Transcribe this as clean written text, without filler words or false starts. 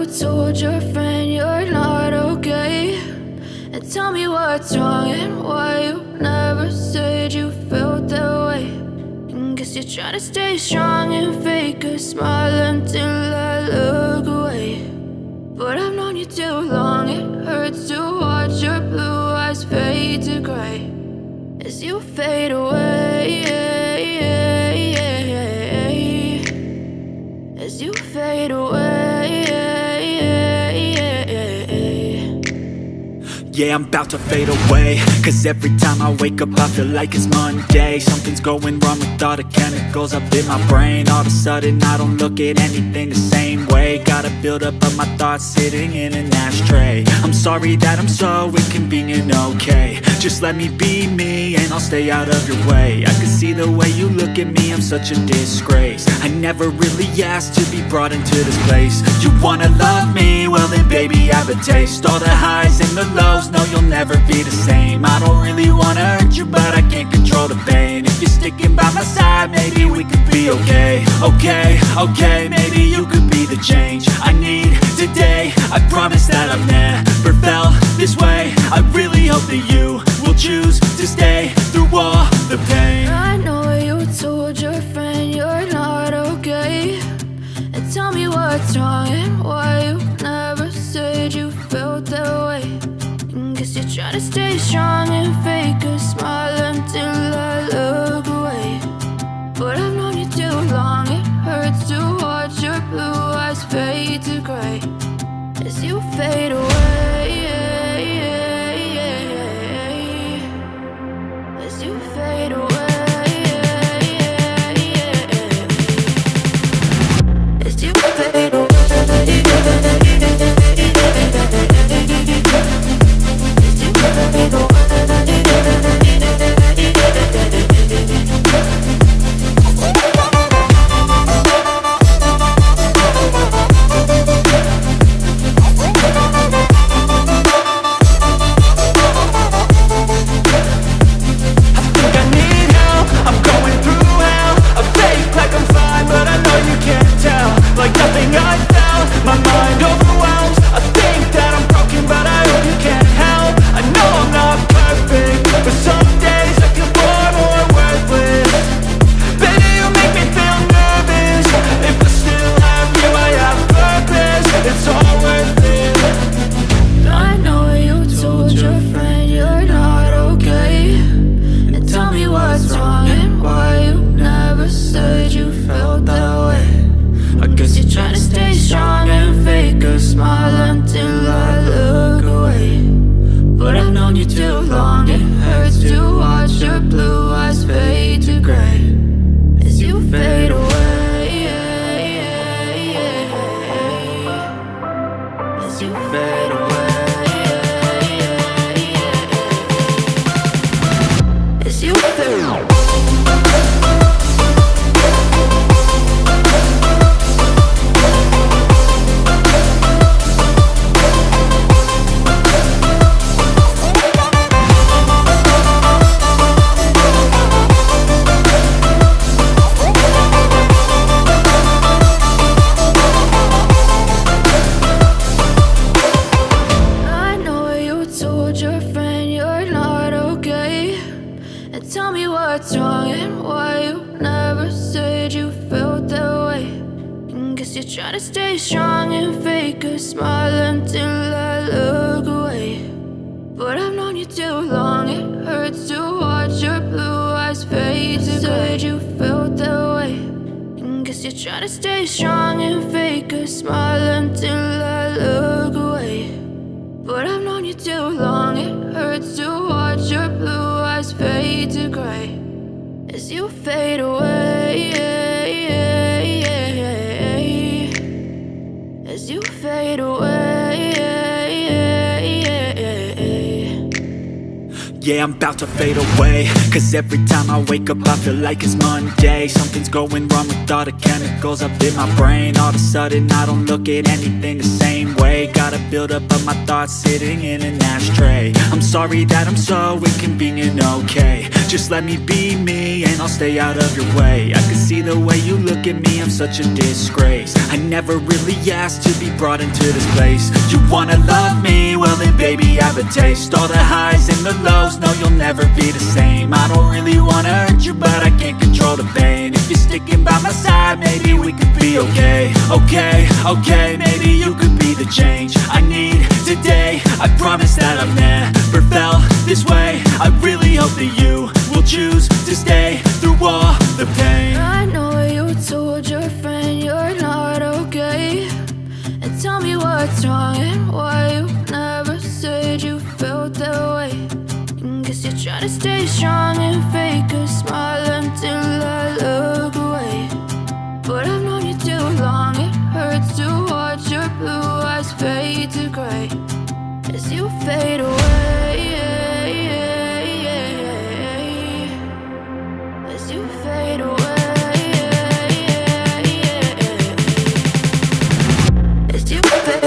told your friend you're not okay? And tell me what's wrong and why you never said you felt that way. And guess you're trying to stay strong and fake a smile until I look away. But I've known you too long, it hurts to watch your blue eyes fade to gray as you fade away, as you fade away. Yeah, I'm about to fade away, cause every time I wake up I feel like it's Monday. Something's going wrong with all the chemicals up in my brain. All of a sudden I don't look at anything the same way. Got a buildup of my thoughts sitting in an ashtray. I'm sorry that I'm so inconvenient, okay? Just let me be me and I'll stay out of your way. I can see the way you look at me, I'm such a disgrace. I never really asked to be brought into this place. You wanna love me? Well then baby, have a taste. All the highs and the lows, no, you'll never be the same. I don't really wanna hurt you, but I can't control the pain. If you're sticking by my side, maybe we could be okay. Okay, maybe you could be the change I need today. I promise that I've never felt this way. I really hope that you will choose to stay through all the pain. I know you told your friend you're not okay. And tell me what's wrong and why you never said you felt that way. Guess you're trying to stay strong and fake a smile until I look away. But I've known you too long, it hurts to watch your blue eyes fade to gray as you fade away, as you fade away, as you fade away. Try to stay strong and fake a smile until I look away. But I've known you too long, it hurts to watch your blue eyes fade to said you felt that way. And guess you're trying to stay strong and fake a smile until I look away. But I've known you too long, it hurts to watch your blue eyes fade to gray as you fade away, as you fade away. Yeah, I'm about to fade away, cause every time I wake up I feel like it's Monday. Something's going wrong with all the chemicals up in my brain. All of a sudden I don't look at anything the same way. Gotta build up of my thoughts sitting in an ashtray. I'm sorry that I'm so inconvenient, okay. Just let me be me and I'll stay out of your way. I can see the way you look at me, I'm such a disgrace. I never really asked to be brought into this place. You wanna love me? Well then baby have a taste. All the highs and the lows, no you'll never be the same. I don't really wanna hurt you but I can't control the pain. If you're sticking by my side, maybe we could be okay. Okay, maybe you could be the change I need today. I promise that I've never felt this way. I really hope that you will choose to stay through all the pain. I know you told your friend you're not okay, and tell me what's wrong and why you never said you felt that way. And guess you're trying to stay strong and fake a smile until I look away. But I've known you too long, it hurts to watch your blue eyes fade to gray as you fade away. As you fade away. As you fade